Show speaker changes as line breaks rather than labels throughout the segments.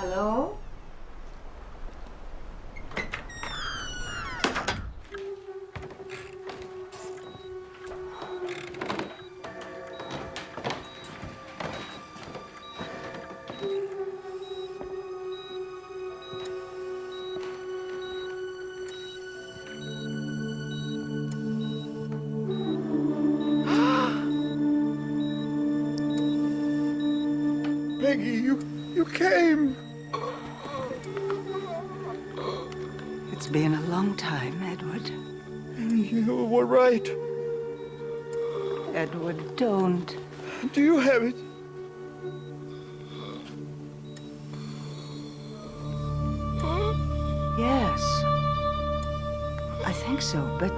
Hello?
Peggy, you came.
It's been a long time, Edward.
You were right.
Edward, don't.
Do you have it?
Yes. I think so, but...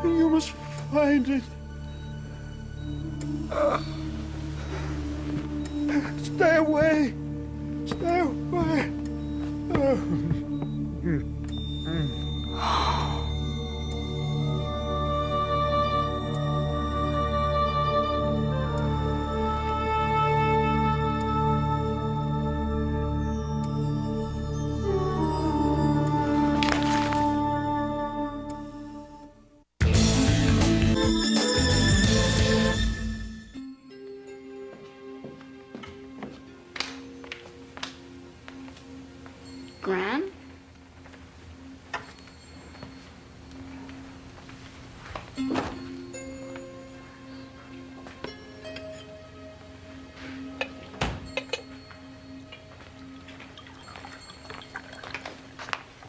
You must find it. Stay away. Stay away.
Gran?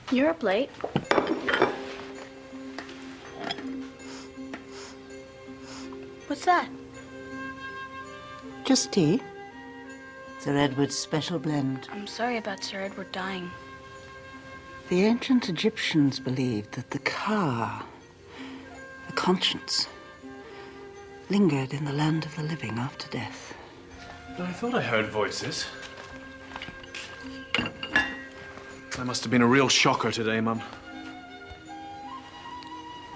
You're up late. What's that?
Just tea. Sir Edward's special blend.
I'm sorry about Sir Edward dying.
The ancient Egyptians believed that the ka, the conscience, lingered in the land of the living after death.
I thought I heard voices. That must have been a real shocker today, Mum.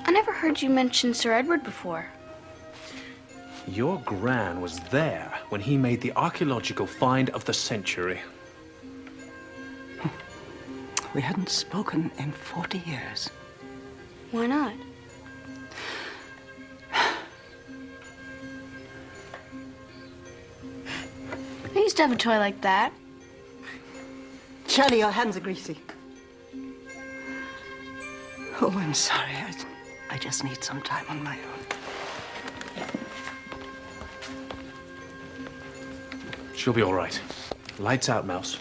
I never heard you mention Sir Edward before.
Your Gran was there when he made the archaeological find of the century.
We hadn't spoken in 40 years.
Why not? I used to have a toy like that.
Shirley, your hands are greasy. Oh, I'm sorry. I just need some time on my own.
She'll be all right. Lights out, Mouse.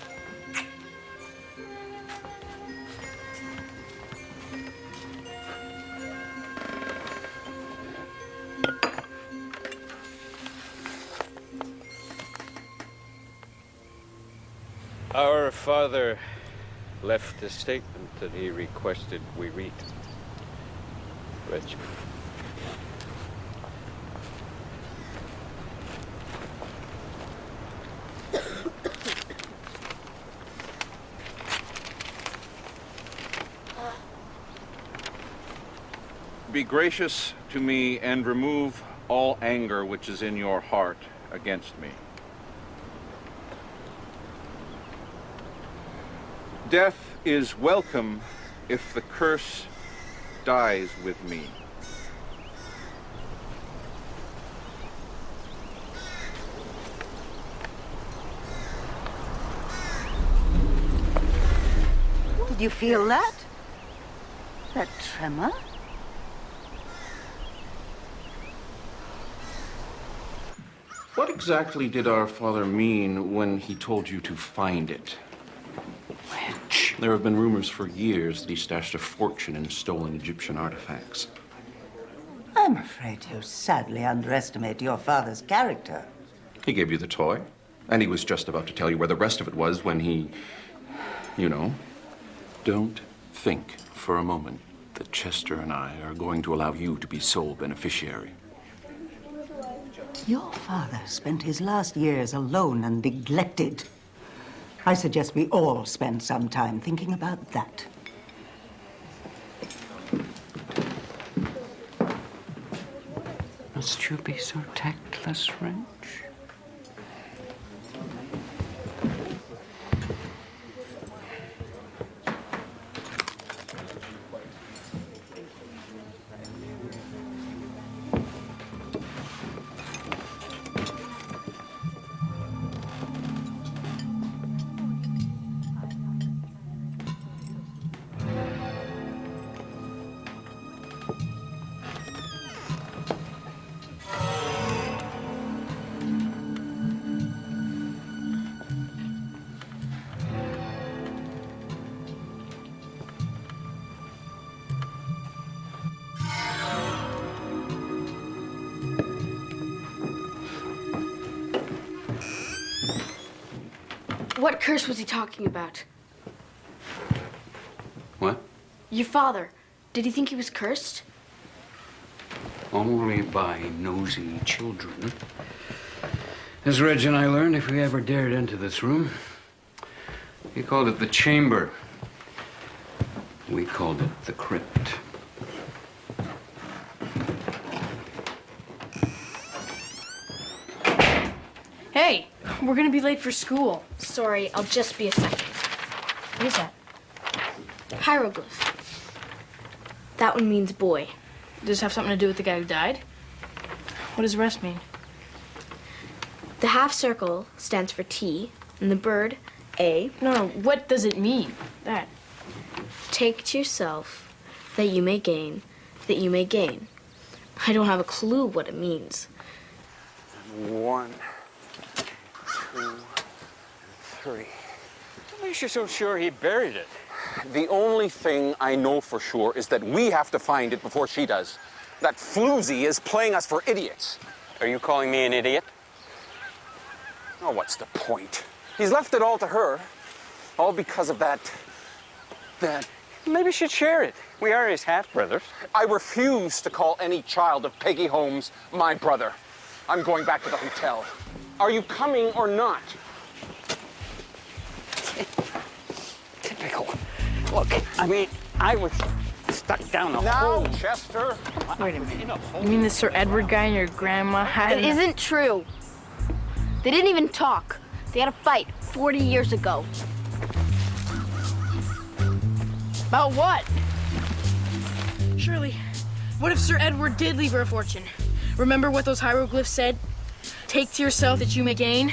Our father left a statement that he requested we read. Rich. Be gracious to me and remove all anger which is in your heart against me. Death is welcome if the curse dies with me.
Did you feel that? That tremor?
What exactly did our father mean when he told you to find it?
Which?
There have been rumors for years that he stashed a fortune in stolen Egyptian artifacts.
I'm afraid you sadly underestimate your father's character.
He gave you the toy, and he was just about to tell you where the rest of it was when he, you know. Don't think for a moment that Chester and I are going to allow you to be sole beneficiary.
Your father spent his last years alone and neglected. I suggest we all spend some time thinking about that.
Must you be so tactless, French?
What curse was he talking about?
What?
Your father. Did he think he was cursed?
Only by nosy children. As Reg and I learned, if we ever dared enter this room, he called it the chamber. We called it the crypt.
Hey, we're gonna be late for school.
Sorry, I'll just be a second.
What is that?
Hieroglyph. That one means boy.
Does this have something to do with the guy who died? What does the rest mean?
The half circle stands for T, and the bird, A.
No, what does it mean? That.
Take to yourself that you may gain, that you may gain. I don't have a clue what it means.
1, 2, 3.
What makes you so sure he buried it?
The only thing I know for sure is that we have to find it before she does. That floozy is playing us for idiots.
Are you calling me an idiot?
Oh, what's the point? He's left it all to her. All because of that.
Maybe you should share it. We are his half-brothers.
I refuse to call any child of Peggy Holmes my brother. I'm going back to the hotel. Are you coming or not?
Typical. Look, I mean, I was stuck down a hole.
Now, Chester.
Wait a minute. You mean the Sir Edward guy and your grandma had...
It isn't true. They didn't even talk. They had a fight 40 years ago.
About what? Shirley, what if Sir Edward did leave her a fortune? Remember what those hieroglyphs said? Take to yourself that you may gain?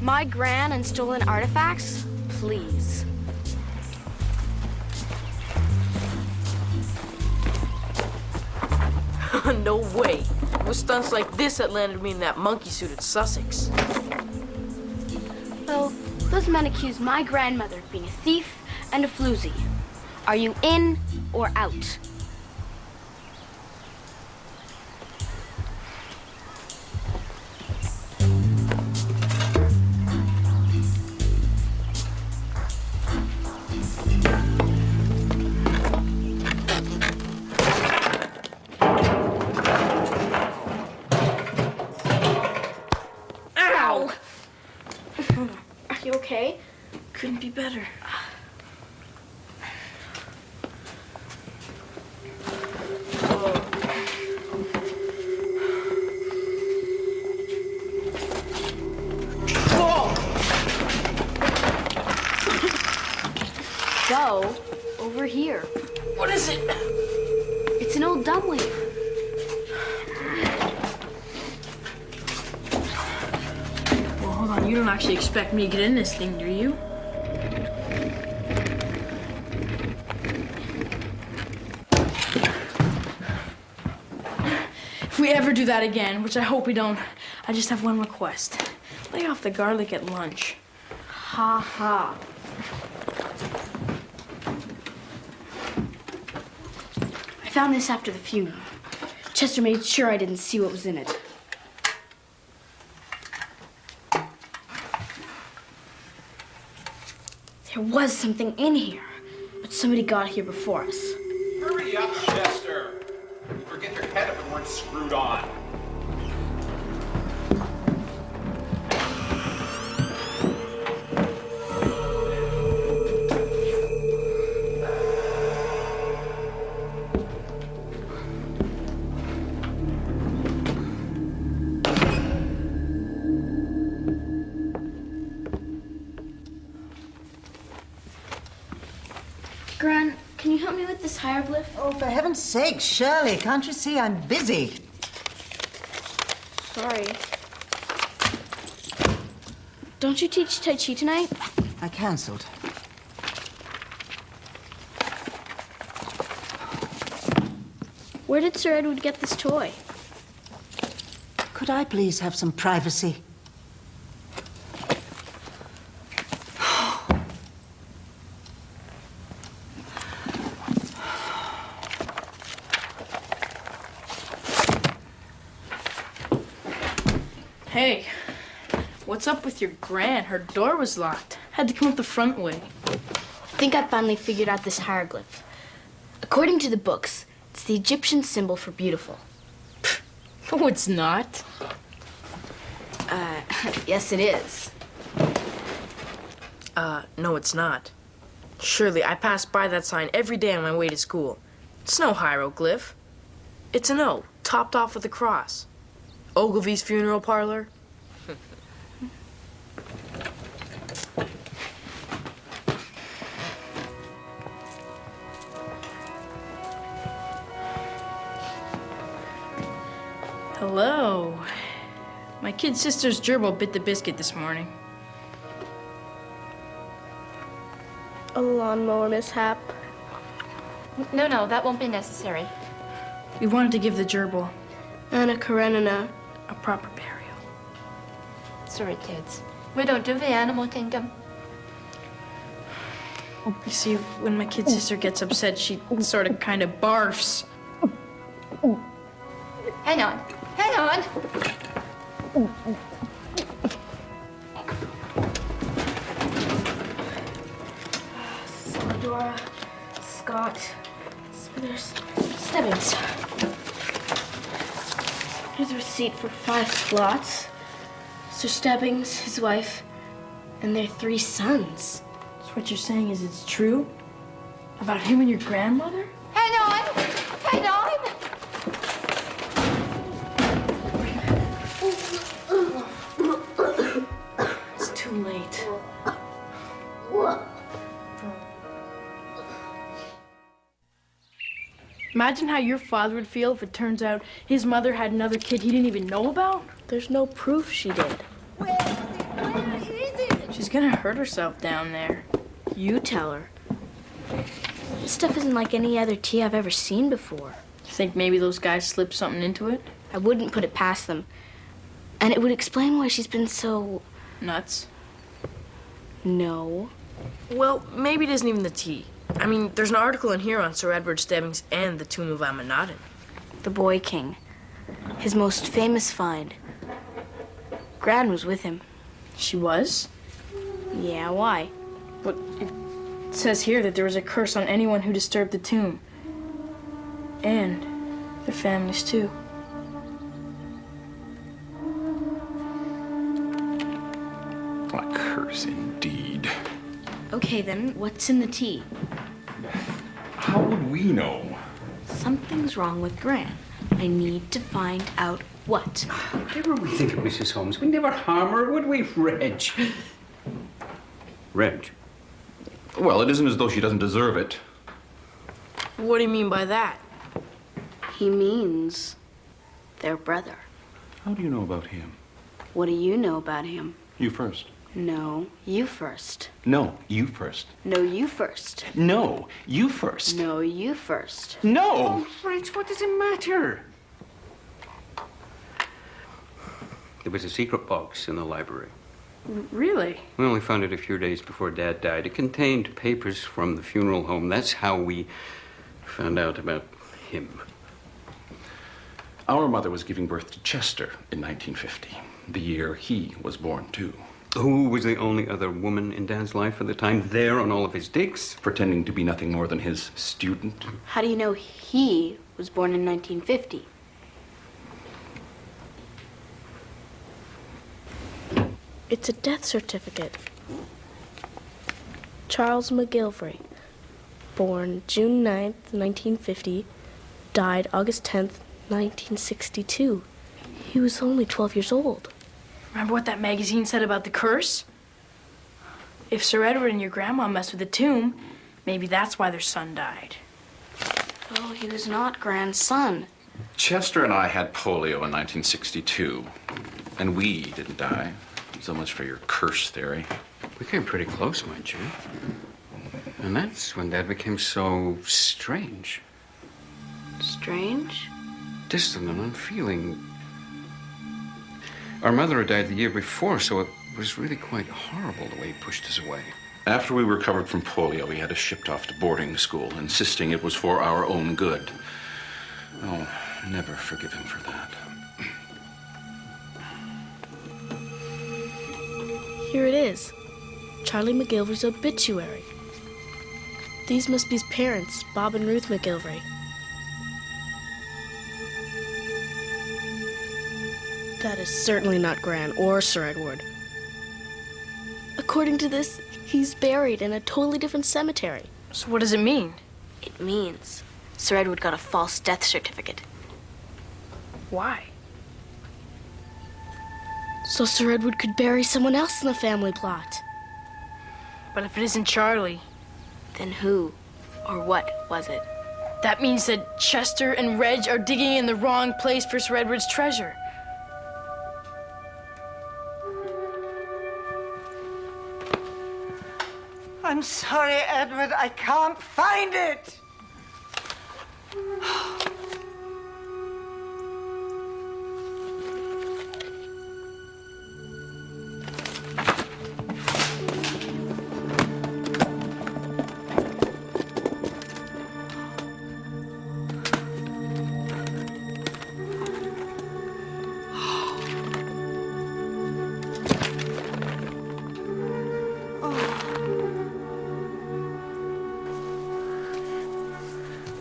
My gran and stolen artifacts? Please.
No way. It was stunts like this that landed me in that monkey suit at Sussex.
Well, those men accuse my grandmother of being a thief and a floozy. Are you in or out? Ow! Are you okay?
Couldn't be better.
Go over here.
What is it?
It's an old dumpling.
Well, hold on. You don't actually expect me to get in this thing, do you? If we ever do that again, which I hope we don't, I just have one request. Lay off the garlic at lunch.
Ha ha. I found this after the funeral. Chester made sure I didn't see what was in it. There was something in here, but somebody got here before us.
Hurry up, Chester. You'd forget your head if it weren't screwed on.
Gran, can you help me with this hieroglyph?
Oh, for heaven's sake, Shirley, can't you see I'm busy?
Sorry. Don't you teach Tai Chi tonight?
I cancelled.
Where did Sir Edward get this toy?
Could I please have some privacy?
Hey, what's up with your Gran? Her door was locked. Had to come up the front way.
I think I finally figured out this hieroglyph. According to the books, it's the Egyptian symbol for beautiful.
No, it's not.
Yes, it is.
No, it's not. Shirley, I pass by that sign every day on my way to school. It's no hieroglyph. It's an O, topped off with a cross. Ogilvy's funeral parlor. Hello. My kid sister's gerbil bit the biscuit this morning.
A lawnmower mishap.
No, that won't be necessary.
We wanted to give the gerbil
Anna Karenina.
a proper burial.
Sorry, kids. We don't do the animal kingdom.
You see, when my kid sister gets upset, she sort of kind of barfs.
Hang on. Hang on.
Dora, Scott, Smithers, Stebbins. Here's a receipt for 5 slots. Sir Stebbins, his wife, and their 3 sons.
So what you're saying is it's true? About him and your grandmother?
Hang on. Hang on.
It's too late. Imagine how your father would feel if it turns out his mother had another kid he didn't even know about.
There's no proof she did.
Where is it?
She's gonna hurt herself down there.
You tell her. This stuff isn't like any other tea I've ever seen before.
Think maybe those guys slipped something into it?
I wouldn't put it past them. And it would explain why she's been so...
Nuts.
No.
Well, maybe it isn't even the tea. I mean, there's an article in here on Sir Edward Stebbings and the tomb of Amenadin.
The Boy King. His most famous find. Gran was with him.
She was?
Yeah, why?
But it says here that there was a curse on anyone who disturbed the tomb. And their families, too.
A curse indeed.
Okay, then, what's in the tea?
How would we know?
Something's wrong with Gran. I need to find out what.
Whatever we think of Mrs. Holmes, we never harm her, would we, Reg? Reg.
Well, it isn't as though she doesn't deserve it.
What do you mean by that?
He means their brother.
How do you know about him?
What do you know about him?
You first.
No, you first.
No, you first.
No, you first.
No, you first.
No, you first.
No!
Oh, Reg, what does it matter? There was a secret box in the library.
Really?
We only found it a few days before Dad died. It contained papers from the funeral home. That's how we found out about him.
Our mother was giving birth to Chester in 1950, the year he was born, too.
Who was the only other woman in Dad's life at the time, there on all of his digs?
Pretending to be nothing more than his student.
How do you know he was born in 1950? It's a death certificate. Charles McGilvray, born June 9th, 1950, died August 10th, 1962. He was only 12 years old.
Remember what that magazine said about the curse? If Sir Edward and your grandma messed with the tomb, Maybe that's why their son died.
Oh, he was not grandson.
Chester and I had polio in 1962, and we didn't die. So much for your curse theory.
We came pretty close, mind you. And that's when Dad became so strange.
Strange?
Distant and unfeeling. Our mother had died the year before, so it was really quite horrible the way he pushed us away.
After we recovered from polio, he had us shipped off to boarding school, insisting it was for our own good. I'll never forgive him for that.
Here it is. Charlie McGilvery's obituary. These must be his parents, Bob and Ruth McGilvery. That is certainly not Gran or Sir Edward. According to this, he's buried in a totally different cemetery.
So what does it mean?
It means Sir Edward got a false death certificate.
Why?
So Sir Edward could bury someone else in the family plot.
But if it isn't Charlie,
Then who or what was it?
that means that Chester and Reg are digging in the wrong place for Sir Edward's treasure.
I'm sorry, Edward. I can't find it.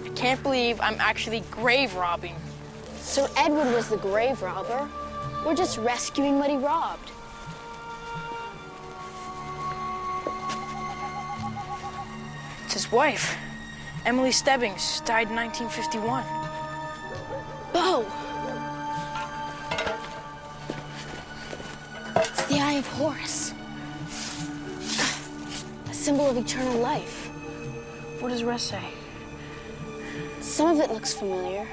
I can't believe I'm actually grave robbing.
Sir Edward was the grave robber. We're just rescuing what he robbed.
It's his wife, Emily Stebbings, died in 1951.
Bo! It's the Eye of Horus. A symbol of eternal life.
What does the rest say?
Some of it looks familiar.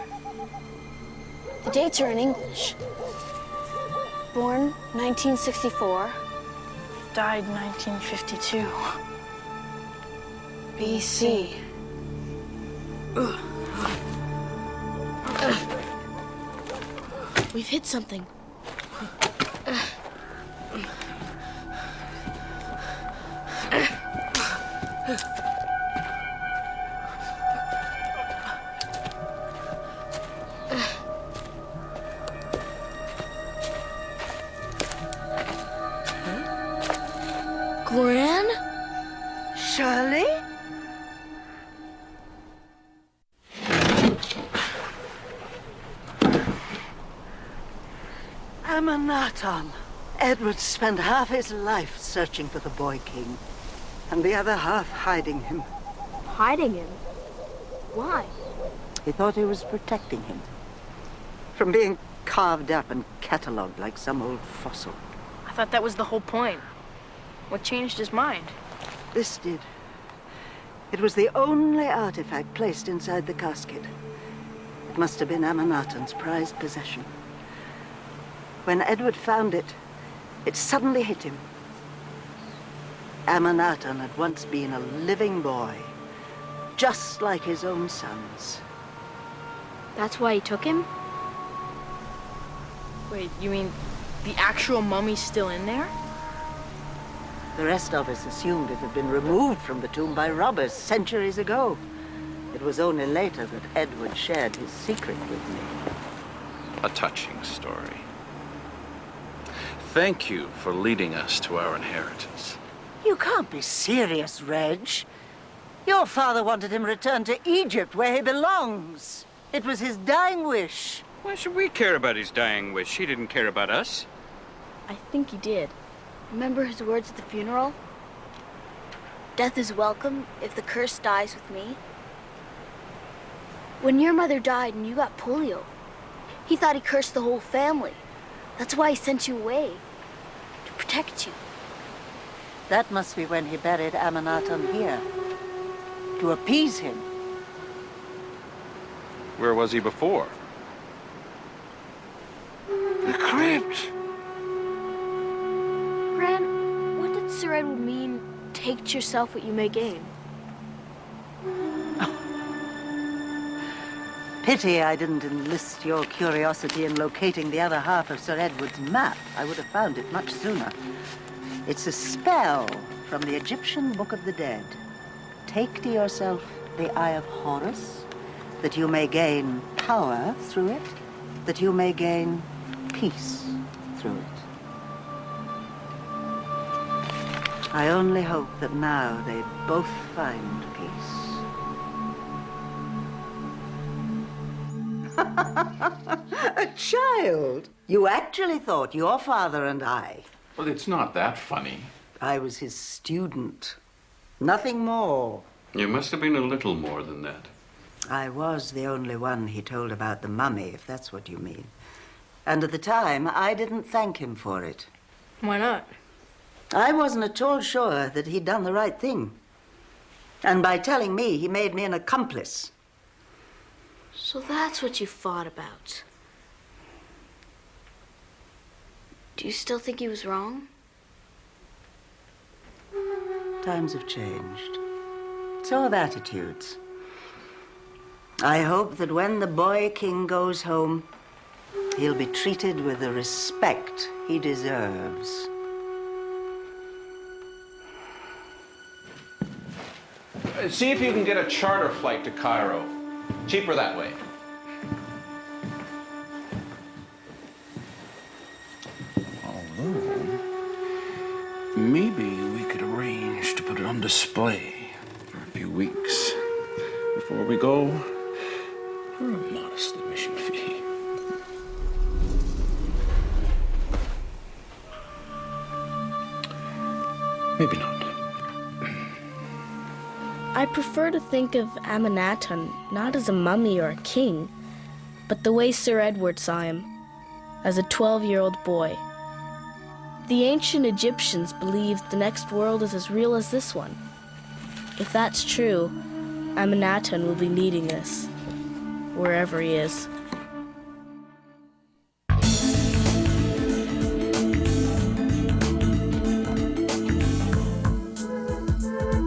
The dates are in English. Born 1964.
Died 1952.
BC. We've hit something. Gran?
Shirley? Amanatton. Edward spent half his life searching for the boy king, and the other half hiding him.
Hiding him? Why?
He thought he was protecting him from being carved up and catalogued like some old fossil.
I thought that was the whole point. What changed his mind?
This did. It was the only artifact placed inside the casket. It must have been Amanatton's prized possession. When Edward found it, it suddenly hit him. Amanatton had once been a living boy, just like his own sons.
That's why he took him?
Wait, you mean the actual mummy's still in there?
The rest of us assumed it had been removed from the tomb by robbers centuries ago. It was only later that Edward shared his secret with me.
A touching story. Thank you for leading us to our inheritance.
You can't be serious, Reg. Your father wanted him returned to Egypt, where he belongs. It was his dying wish.
Why should we care about his dying wish? He didn't care about us.
I think he did. Remember his words at the funeral? Death is welcome if the curse dies with me. When your mother died and you got polio, he thought he cursed the whole family. That's why he sent you away, to protect you.
That must be when he buried Amanatton here. to appease him.
Where was he before?
The crypt.
Gran, what did Sir Edward mean, take to yourself what you may gain?
Pity I didn't enlist your curiosity in locating the other half of Sir Edward's map. I would have found it much sooner. It's a spell from the Egyptian Book of the Dead. Take to yourself the Eye of Horus, that you may gain power through it, that you may gain peace through it. I only hope that now they both find peace. A child! You actually thought your father and I...
Well, it's not that funny.
I was his student. Nothing more.
You must have been a little more than that.
I was the only one he told about the mummy, if that's what you mean. And at the time, I didn't thank him for it.
Why not?
I wasn't at all sure that he'd done the right thing. And by telling me, he made me an accomplice.
So that's what you fought about. Do you still think he was wrong?
Times have changed. So have attitudes. I hope that when the boy king goes home, he'll be treated with the respect he deserves.
See if you can get a charter flight to Cairo. Cheaper that way. Although, maybe we could arrange to put it on display for a few weeks before we go for a modest admission fee. Maybe not.
I prefer to think of Amanatun not as a mummy or a king, but the way Sir Edward saw him, as a 12-year-old boy. The ancient Egyptians believed the next world is as real as this one. If that's true, Amanatun will be needing this, wherever he is.